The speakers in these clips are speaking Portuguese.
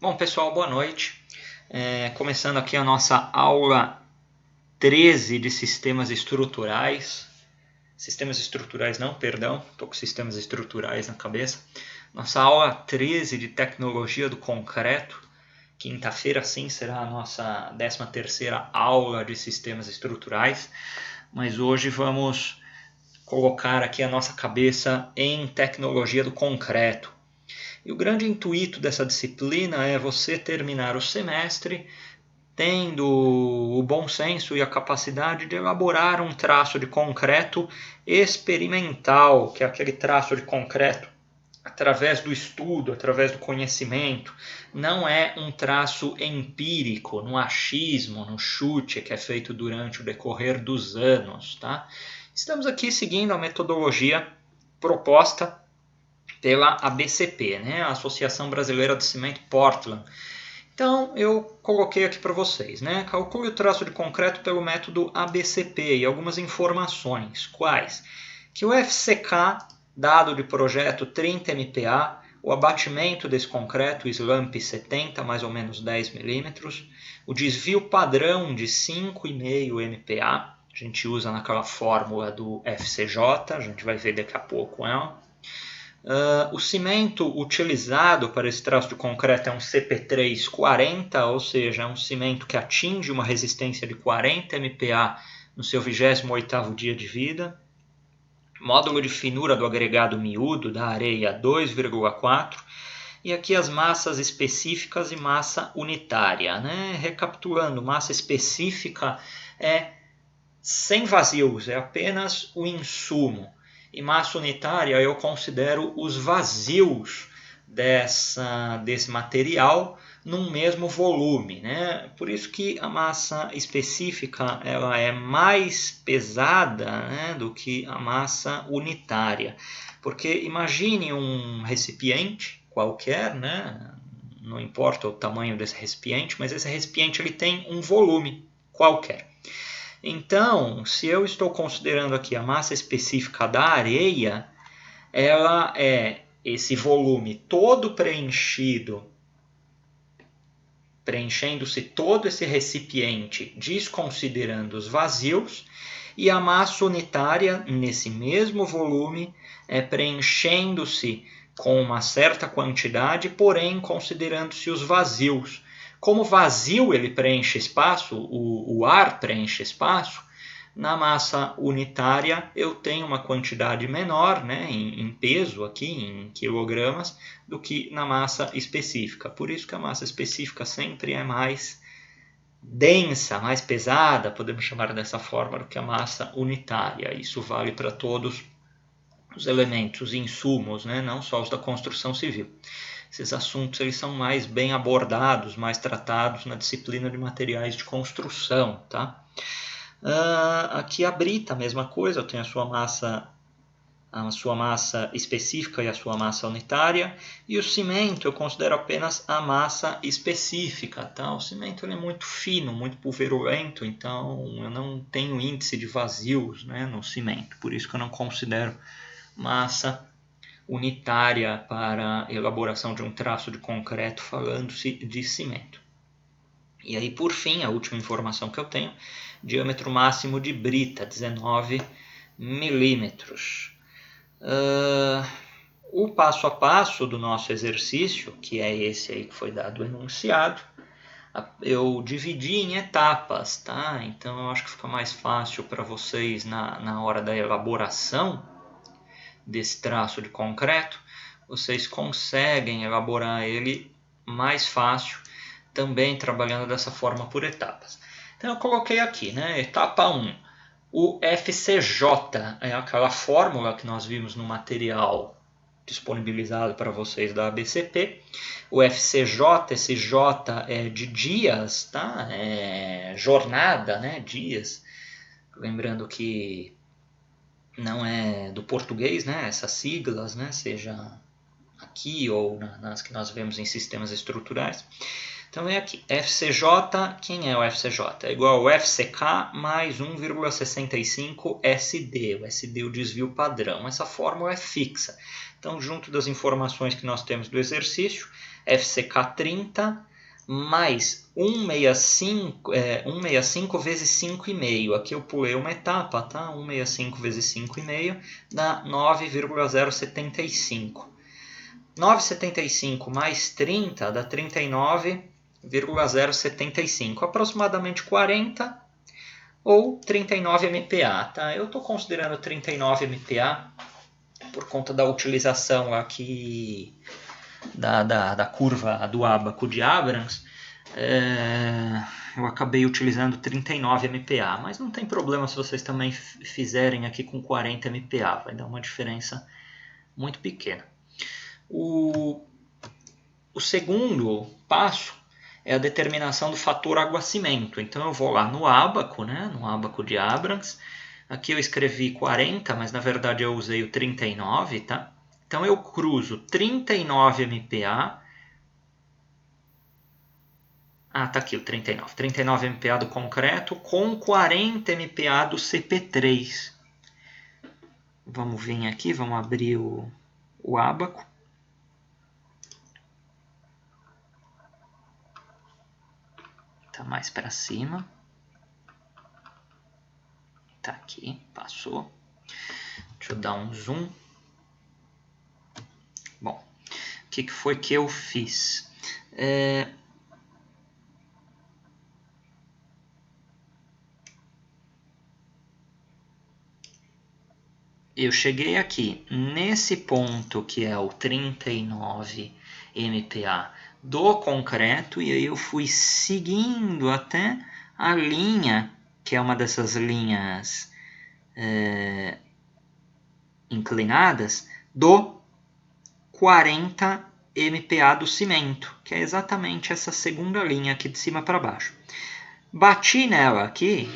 Bom, pessoal, boa noite. Começando aqui a nossa aula 13 de sistemas estruturais. Sistemas estruturais não, perdão, estou com sistemas estruturais na cabeça. Nossa aula 13 de tecnologia do concreto. Quinta-feira, sim, será a nossa 13ª aula de sistemas estruturais. Mas hoje vamos colocar aqui a nossa cabeça em tecnologia do concreto. E o grande intuito dessa disciplina é você terminar o semestre tendo o bom senso e a capacidade de elaborar um traço de concreto experimental, que é aquele traço de concreto através do estudo, através do conhecimento. Não é um traço empírico, no achismo, no chute, que é feito durante o decorrer dos anos. Tá? Estamos aqui seguindo a metodologia proposta pela ABCP, né? A Associação Brasileira de Cimento Portland. Então eu coloquei aqui para vocês, né? Calcule o traço de concreto pelo método ABCP e algumas informações. Quais? Que o FCK, dado de projeto 30 MPa, o abatimento desse concreto, slump 70, mais ou menos 10 mm, o desvio padrão de 5,5 MPa, a gente usa naquela fórmula do FCJ, a gente vai ver daqui a pouco ela. O cimento utilizado para esse traço de concreto é um CP340, ou seja, é um cimento que atinge uma resistência de 40 MPa no seu 28º dia de vida. Módulo de finura do agregado miúdo da areia 2,4. E aqui as massas específicas e massa unitária. Né? Recapitulando, massa específica é sem vazios, é apenas o insumo. E massa unitária eu considero os vazios desse material num mesmo volume. Né? Por isso que a massa específica ela é mais pesada, né, do que a massa unitária. Porque imagine um recipiente qualquer, né? Não importa o tamanho desse recipiente, mas esse recipiente ele tem um volume qualquer. Então, se eu estou considerando aqui a massa específica da areia, ela é esse volume todo preenchendo-se todo esse recipiente, desconsiderando os vazios, e a massa unitária, nesse mesmo volume, preenchendo-se com uma certa quantidade, porém considerando-se os vazios. Como o vazio ele preenche espaço, o ar preenche espaço, na massa unitária eu tenho uma quantidade menor, né, em peso aqui, em quilogramas, do que na massa específica. Por isso que a massa específica sempre é mais densa, mais pesada, podemos chamar dessa forma, do que a massa unitária. Isso vale para todos os elementos, os insumos, né, não só os da construção civil. Esses assuntos eles são mais bem abordados, mais tratados na disciplina de materiais de construção. Tá? Aqui a brita, a mesma coisa, eu tenho a sua massa específica e a sua massa unitária. E o cimento eu considero apenas a massa específica. Tá? O cimento ele é muito fino, muito pulverulento, então eu não tenho índice de vazios, né, no cimento. Por isso que eu não considero massa unitária para a elaboração de um traço de concreto falando-se de cimento. E aí, por fim, a última informação que eu tenho, diâmetro máximo de brita, 19 milímetros. O passo a passo do nosso exercício, que é esse aí que foi dado o enunciado, eu dividi em etapas, tá? Então eu acho que fica mais fácil para vocês na hora da elaboração desse traço de concreto, vocês conseguem elaborar ele mais fácil, também trabalhando dessa forma por etapas. Então eu coloquei aqui, né? Etapa 1, o FCJ, é aquela fórmula que nós vimos no material disponibilizado para vocês da ABCP. O FCJ, esse J é de dias, tá? É jornada, né? Dias. Lembrando que não é do português, né? Essas siglas, né? Seja aqui ou nas que nós vemos em sistemas estruturais. Então vem aqui, FCJ, quem é o FCJ? É igual ao FCK mais 1,65 SD, o SD é o desvio padrão. Essa fórmula é fixa. Então, junto das informações que nós temos do exercício, FCK 30 mais 165 vezes 5,5. Aqui eu pulei uma etapa, tá? 165 vezes 5,5 dá 9,075. 9,75 mais 30 dá 39,075, aproximadamente 40 ou 39 MPa. Tá? Eu estou considerando 39 MPa por conta da utilização aqui da curva do ábaco de Abrams. Eu acabei utilizando 39 MPa, mas não tem problema se vocês também fizerem aqui com 40 MPa, vai dar uma diferença muito pequena. O segundo passo é a determinação do fator aguacimento. Então eu vou lá no ábaco, né, no ábaco de Abrams. Aqui eu escrevi 40, mas na verdade eu usei o 39, tá? Então eu cruzo 39 MPa. Tá aqui o 39. 39 MPa do concreto com 40 MPa do CP3. Vamos vir aqui, vamos abrir o ábaco. Tá mais para cima. Tá aqui, passou. Deixa eu dar um zoom. Bom, o que foi que eu fiz? Eu cheguei aqui nesse ponto que é o 39 MPa do concreto e aí eu fui seguindo até a linha, que é uma dessas linhas inclinadas, do 40 MPa do cimento, que é exatamente essa segunda linha aqui de cima para baixo. Bati nela aqui,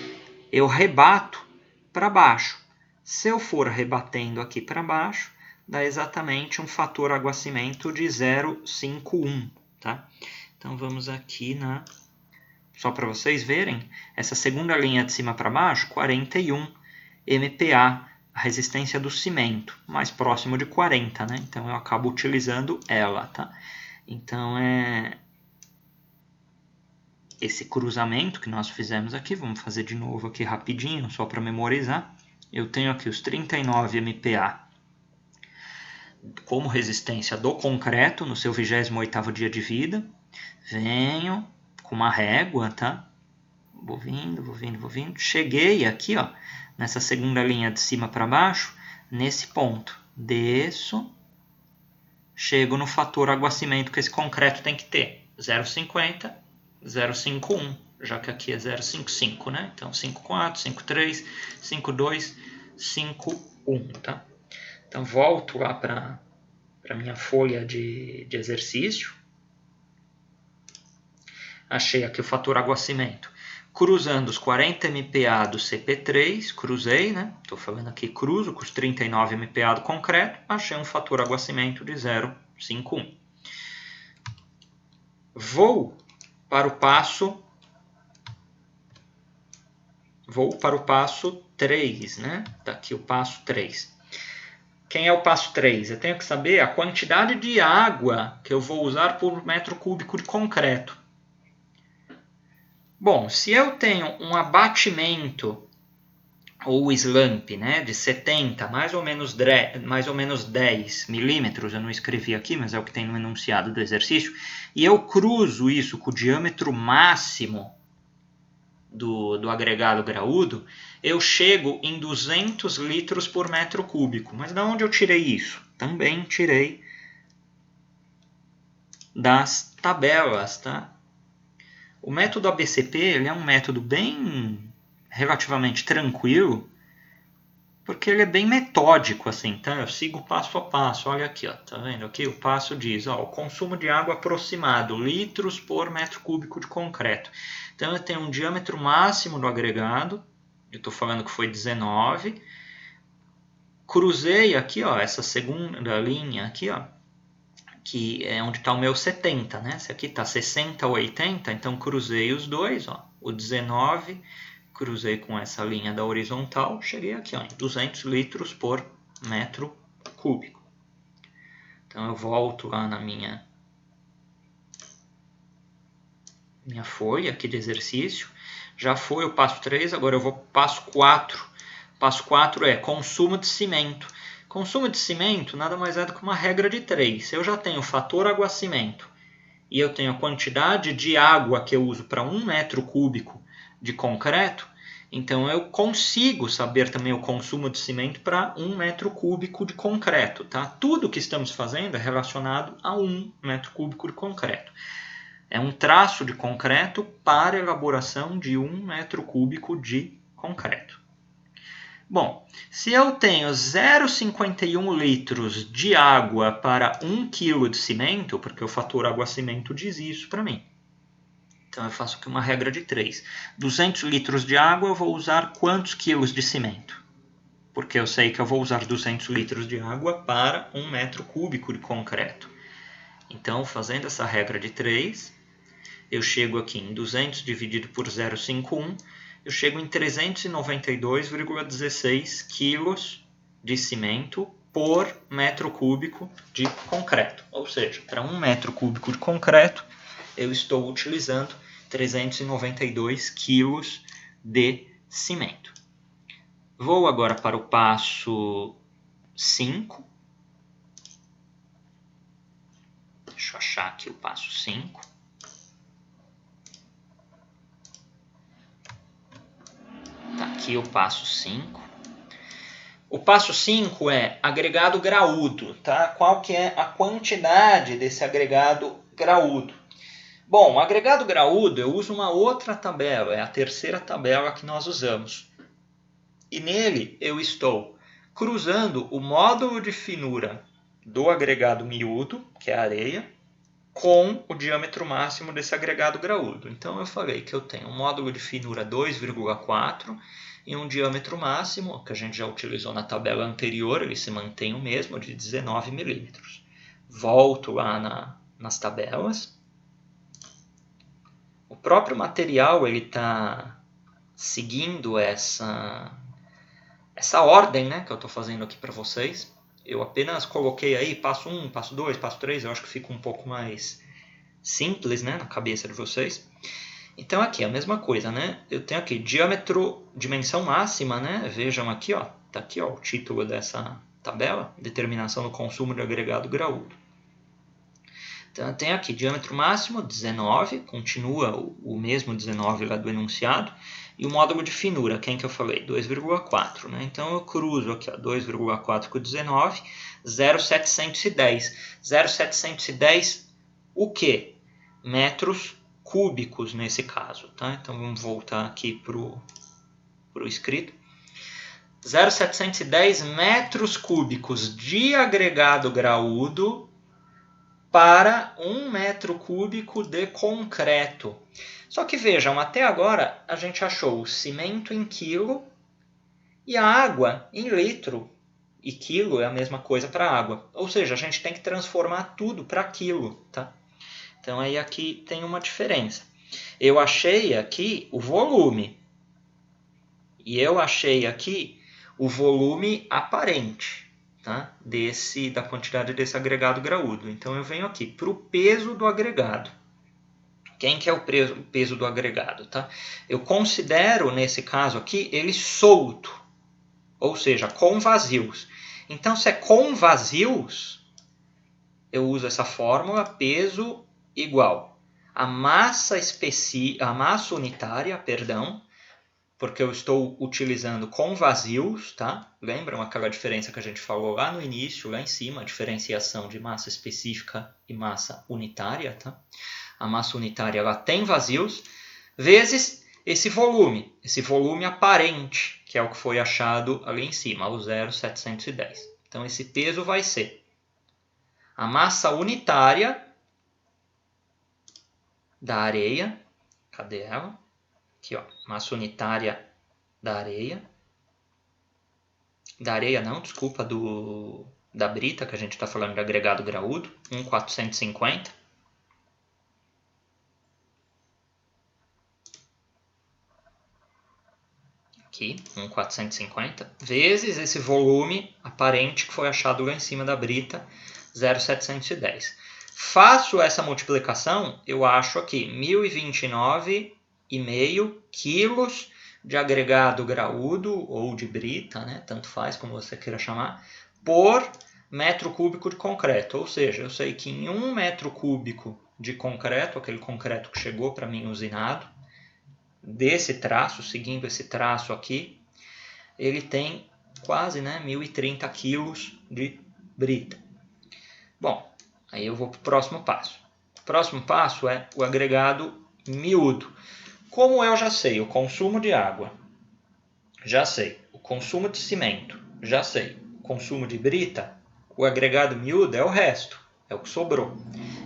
eu rebato para baixo. Se eu for rebatendo aqui para baixo, dá exatamente um fator aguacimento de 0,51. Tá? Então vamos aqui só para vocês verem, essa segunda linha de cima para baixo, 41 MPa, a resistência do cimento, mais próximo de 40, né? Então eu acabo utilizando ela. Tá? Então esse cruzamento que nós fizemos aqui, vamos fazer de novo aqui rapidinho, só para memorizar. Eu tenho aqui os 39 MPa como resistência do concreto no seu 28º dia de vida. Venho com uma régua, tá? Vou vindo. Cheguei aqui, ó, nessa segunda linha de cima para baixo, nesse ponto. Desço, chego no fator aguacimento que esse concreto tem que ter. 0,50, 0,51. Já que aqui é 0,55, né? Então 5,4, 5,3, 5,2, 5,1, tá? Então volto lá para a minha folha de exercício. Achei aqui o fator aguacimento. Cruzando os 40 MPa do CP3, cruzei, né? Estou falando aqui cruzo com os 39 MPa do concreto, achei um fator aguacimento de 0,51. Vou para o passo 3, né? Tá aqui o passo 3. Quem é o passo 3? Eu tenho que saber a quantidade de água que eu vou usar por metro cúbico de concreto. Bom, se eu tenho um abatimento ou slump, né, de 70, mais ou menos 10 milímetros, eu não escrevi aqui, mas é o que tem no enunciado do exercício, e eu cruzo isso com o diâmetro máximo do agregado graúdo, eu chego em 200 litros por metro cúbico. Mas de onde eu tirei isso? Também tirei das tabelas, tá? O método ABCP ele é um método bem relativamente tranquilo, porque ele é bem metódico, assim, tá? Eu sigo passo a passo. Olha aqui, ó, tá vendo? Aqui o passo diz, ó, o consumo de água aproximado, litros por metro cúbico de concreto. Então eu tenho um diâmetro máximo do agregado, eu estou falando que foi 19. Cruzei aqui, ó, essa segunda linha aqui, ó, que é onde está o meu 70, né? Esse aqui está 60, 80, então cruzei os dois, ó, o 19, cruzei com essa linha da horizontal, cheguei aqui ó, em 200 litros por metro cúbico. Então eu volto lá na minha folha aqui de exercício. Já foi o passo 3, agora eu vou para o passo 4. Passo 4 é consumo de cimento. Consumo de cimento nada mais é do que uma regra de 3. Se eu já tenho o fator água-cimento e eu tenho a quantidade de água que eu uso para 1 metro cúbico de concreto, então eu consigo saber também o consumo de cimento para 1 metro cúbico de concreto. Tá? Tudo que estamos fazendo é relacionado a 1 metro cúbico de concreto. É um traço de concreto para elaboração de 1 metro cúbico de concreto. Bom, se eu tenho 0,51 litros de água para 1 kg de cimento, porque o fator água-cimento diz isso para mim. Então eu faço aqui uma regra de 3. 200 litros de água eu vou usar quantos quilos de cimento? Porque eu sei que eu vou usar 200 litros de água para 1 metro cúbico de concreto. Então, fazendo essa regra de 3, eu chego aqui em 200 dividido por 0,51, eu chego em 392,16 quilos de cimento por metro cúbico de concreto. Ou seja, para 1 metro cúbico de concreto, eu estou utilizando 392 quilos de cimento. Vou agora para o passo 5. Deixa eu achar aqui o passo 5. Está aqui o passo 5. O passo 5 é agregado graúdo. Tá? Qual que é a quantidade desse agregado graúdo? Bom, o agregado graúdo eu uso uma outra tabela, é a terceira tabela que nós usamos. E nele eu estou cruzando o módulo de finura do agregado miúdo, que é a areia, com o diâmetro máximo desse agregado graúdo. Então eu falei que eu tenho um módulo de finura 2,4 e um diâmetro máximo, que a gente já utilizou na tabela anterior, ele se mantém o mesmo, de 19 milímetros. Volto lá nas tabelas. O próprio material ele está seguindo essa ordem, né, que eu estou fazendo aqui para vocês. Eu apenas coloquei aí passo 1, passo 2, passo 3, eu acho que fica um pouco mais simples, né, na cabeça de vocês. Então aqui a mesma coisa, né? Eu tenho aqui diâmetro, dimensão máxima, né? Vejam aqui, ó, tá aqui, ó, o título dessa tabela, determinação do consumo de agregado graúdo. Então eu tenho aqui diâmetro máximo 19, continua o mesmo 19 lá do enunciado, e o módulo de finura, quem que eu falei? 2,4, né? Então eu cruzo aqui, ó, 2,4 com 19, 0,710. 0,710 o quê? Metros cúbicos nesse caso, tá? Então vamos voltar aqui para o escrito. 0,710 metros cúbicos de agregado graúdo para 1 metro cúbico de concreto. Só que vejam, até agora a gente achou o cimento em quilo e a água em litro. E quilo é a mesma coisa para água. Ou seja, a gente tem que transformar tudo para quilo, tá? Então aí aqui tem uma diferença. Eu achei aqui o volume. E eu achei aqui o volume aparente, tá? Da quantidade desse agregado graúdo. Então eu venho aqui para o peso do agregado. Quem que é o peso do agregado? Tá? Eu considero, nesse caso aqui, ele solto. Ou seja, com vazios. Então, se é com vazios, eu uso essa fórmula, peso igual a massa unitária, porque eu estou utilizando com vazios, tá? Lembram aquela diferença que a gente falou lá no início, lá em cima, a diferenciação de massa específica e massa unitária, tá? A massa unitária ela tem vazios, vezes esse volume aparente, que é o que foi achado ali em cima, o 0,710. Então esse peso vai ser a massa unitária da areia, cadê ela? Aqui, ó, massa unitária da areia. Da areia não, desculpa, do da brita, que a gente está falando de agregado graúdo, 1.450. Aqui, 1.450, vezes esse volume aparente que foi achado lá em cima da brita, 0.710. Faço essa multiplicação, eu acho aqui 1.029,5 quilos de agregado graúdo ou de brita, né? Tanto faz como você queira chamar, por metro cúbico de concreto. Ou seja, eu sei que em 1 metro cúbico de concreto, aquele concreto que chegou para mim usinado, desse traço, seguindo esse traço aqui, ele tem quase 1.030 quilos de brita. Bom, aí eu vou para o próximo passo. O próximo passo é o agregado miúdo. Como eu já sei o consumo de água, já sei o consumo de cimento, já sei o consumo de brita, o agregado miúdo é o resto, é o que sobrou.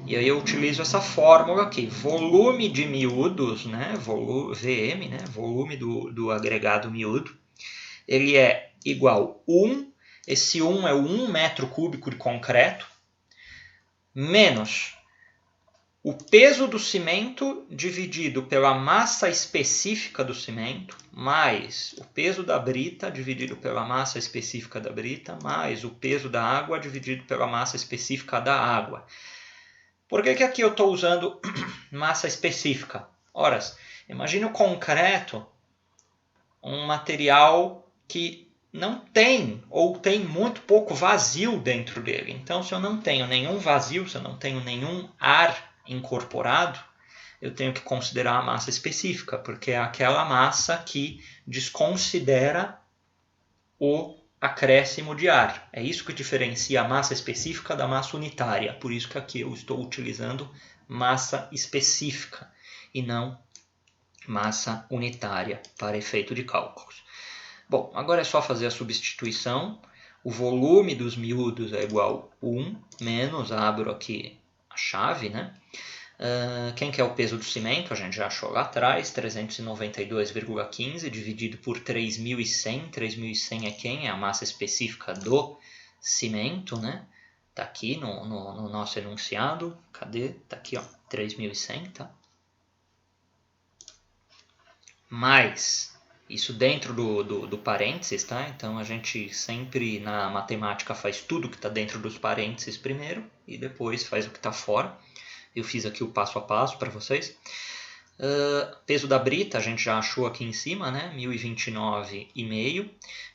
E aí eu utilizo essa fórmula aqui, volume de miúdos, né, VM, né, volume do agregado miúdo, ele é igual a 1, esse 1 é o 1 metro cúbico de concreto, menos o peso do cimento dividido pela massa específica do cimento, mais o peso da brita dividido pela massa específica da brita, mais o peso da água dividido pela massa específica da água. Por que aqui eu estou usando massa específica? Ora, imagine o concreto, um material que não tem ou tem muito pouco vazio dentro dele. Então, se eu não tenho nenhum vazio, se eu não tenho nenhum ar incorporado, eu tenho que considerar a massa específica, porque é aquela massa que desconsidera o acréscimo de ar. É isso que diferencia a massa específica da massa unitária. Por isso que aqui eu estou utilizando massa específica e não massa unitária para efeito de cálculos. Bom, agora é só fazer a substituição. O volume dos miúdos é igual a 1 menos, abro aqui a chave, né? Quem que é o peso do cimento? A gente já achou lá atrás, 392,15 dividido por 3.100. 3.100 é quem? É a massa específica do cimento, né? Tá aqui no nosso enunciado. Cadê? Tá aqui, ó, 3.100, tá? Mais, isso dentro do parênteses, tá? Então a gente sempre na matemática faz tudo que está dentro dos parênteses primeiro e depois faz o que está fora. Eu fiz aqui o passo a passo para vocês. Peso da brita, a gente já achou aqui em cima, né? 1.029,5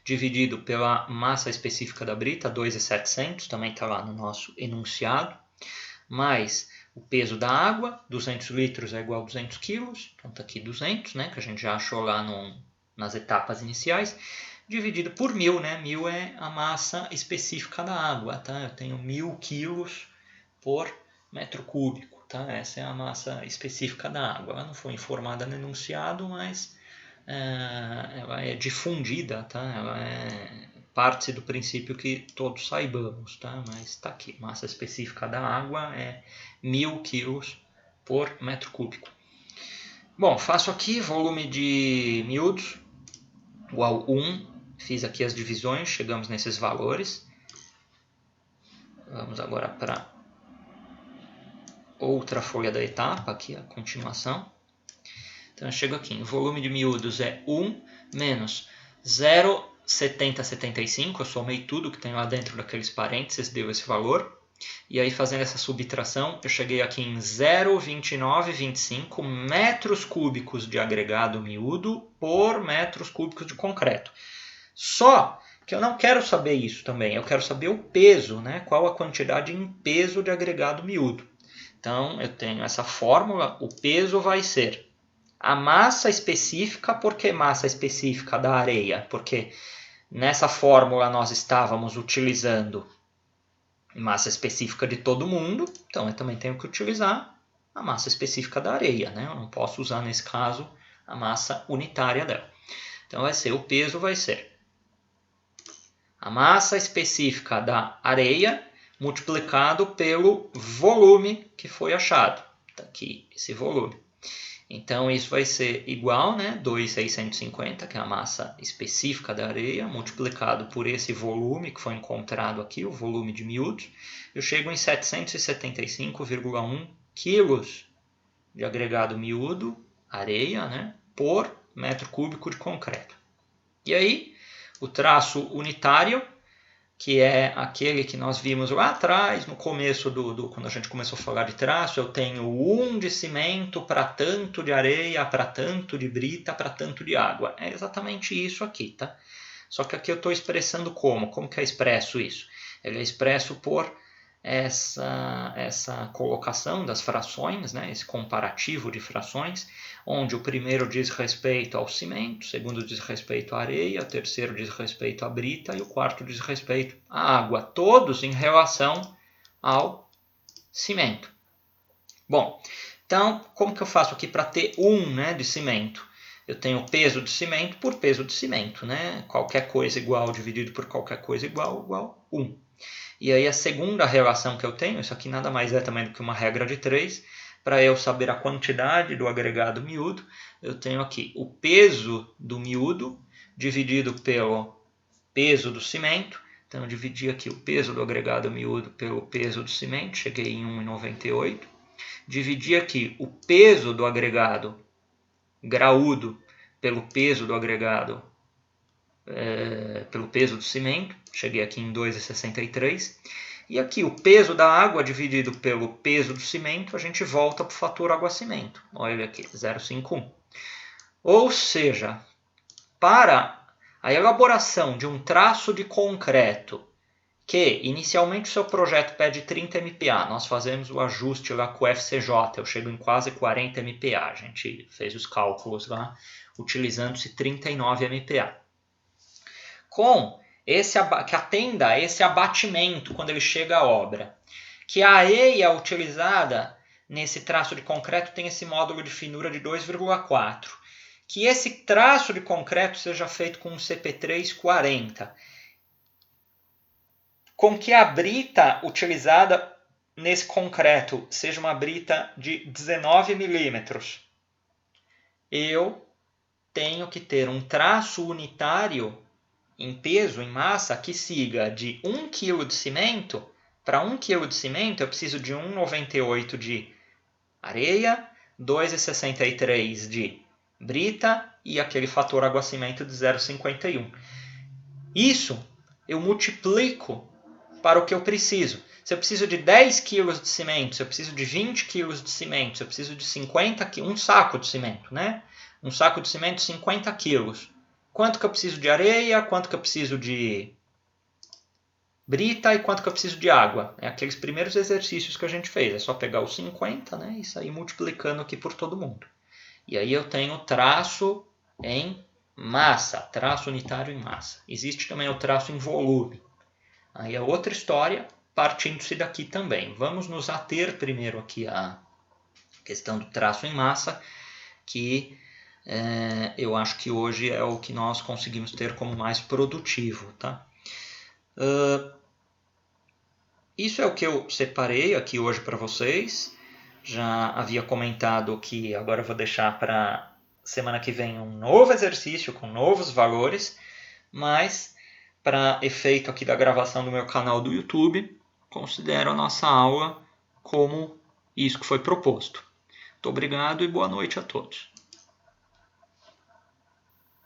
dividido pela massa específica da brita, 2.700, também está lá no nosso enunciado, mais o peso da água, 200 litros é igual a 200 quilos, então está aqui 200, né? Que a gente já achou lá nas etapas iniciais, dividido por 1.000, né? 1.000 é a massa específica da água, tá? Eu tenho 1.000 quilos por metro cúbico, tá? Essa é a massa específica da água. Ela não foi informada no enunciado, mas ela é difundida, tá? Ela parte do princípio que todos saibamos, tá? Mas está aqui, massa específica da água é 1.000 quilos por metro cúbico. Bom, faço aqui volume de miúdos igual a 1, fiz aqui as divisões, chegamos nesses valores. Vamos agora para outra folha da etapa, aqui a continuação. Então eu chego aqui, o volume de miúdos é 1 menos 0,7075, eu somei tudo que tem lá dentro daqueles parênteses, deu esse valor. E aí fazendo essa subtração, eu cheguei aqui em 0,2925 metros cúbicos de agregado miúdo por metros cúbicos de concreto. Só que eu não quero saber isso também, eu quero saber o peso, né? Qual a quantidade em peso de agregado miúdo. Então, eu tenho essa fórmula, o peso vai ser a massa específica. Por que massa específica da areia? Porque nessa fórmula nós estávamos utilizando massa específica de todo mundo, então eu também tenho que utilizar a massa específica da areia, né? Eu não posso usar, nesse caso, a massa unitária dela. Então, o peso vai ser a massa específica da areia multiplicado pelo volume que foi achado. Está aqui esse volume. Então isso vai ser igual, né, 2.650, que é a massa específica da areia, multiplicado por esse volume que foi encontrado aqui, o volume de miúdos. Eu chego em 775,1 quilos de agregado miúdo, areia, né, por metro cúbico de concreto. E aí, o traço unitário, que é aquele que nós vimos lá atrás, no começo quando a gente começou a falar de traço, eu tenho 1 de cimento para tanto de areia, para tanto de brita, para tanto de água. É exatamente isso aqui, tá? Só que aqui eu estou expressando como? Como que é expresso isso? Ele é expresso por essa colocação das frações, né? Esse comparativo de frações, onde o primeiro diz respeito ao cimento, o segundo diz respeito à areia, o terceiro diz respeito à brita e o quarto diz respeito à água, todos em relação ao cimento. Bom, então como que eu faço aqui para ter 1, né, de cimento? Eu tenho o peso de cimento por peso de cimento, né? Qualquer coisa igual dividido por qualquer coisa igual 1. E aí a segunda relação que eu tenho, isso aqui nada mais é também do que uma regra de 3, para eu saber a quantidade do agregado miúdo, eu tenho aqui o peso do miúdo dividido pelo peso do cimento. Então eu dividi aqui o peso do agregado miúdo pelo peso do cimento, cheguei em 1,98. Dividi aqui o peso do agregado graúdo pelo peso do agregado pelo peso do cimento, cheguei aqui em 2,63. E aqui o peso da água dividido pelo peso do cimento, a gente volta para o fator água-cimento. Olha aqui, 0,51. Ou seja, para a elaboração de um traço de concreto, que inicialmente o seu projeto pede 30 MPa, nós fazemos o ajuste lá com o FCJ, eu chego em quase 40 MPa, a gente fez os cálculos lá, utilizando-se 39 MPa. Que atenda a esse abatimento quando ele chega à obra. Que a areia utilizada nesse traço de concreto tem esse módulo de finura de 2,4. Que esse traço de concreto seja feito com um CP3 40. Com que a brita utilizada nesse concreto seja uma brita de 19 milímetros. Eu tenho que ter um traço unitário em peso, em massa, que siga de 1 kg de cimento. Para 1 kg de cimento eu preciso de 1,98 de areia, 2,63 de brita e aquele fator água-cimento de 0,51. Isso eu multiplico para o que eu preciso. Se eu preciso de 10 kg de cimento, se eu preciso de 20 kg de cimento, se eu preciso de 50 kg, um saco de cimento, né? Um saco de cimento, 50 kg. Quanto que eu preciso de areia, quanto que eu preciso de brita e quanto que eu preciso de água. É aqueles primeiros exercícios que a gente fez. É só pegar os 50, né, e sair multiplicando aqui por todo mundo. E aí eu tenho traço em massa, traço unitário em massa. Existe também o traço em volume. Aí é outra história, partindo-se daqui também. Vamos nos ater primeiro aqui à questão do traço em massa, que eu acho que hoje é o que nós conseguimos ter como mais produtivo, tá? Isso é o que eu separei aqui hoje para vocês. Já havia comentado que agora eu vou deixar para semana que vem um novo exercício com novos valores, mas para efeito aqui da gravação do meu canal do YouTube, considero a nossa aula como isso que foi proposto. Muito obrigado e boa noite a todos.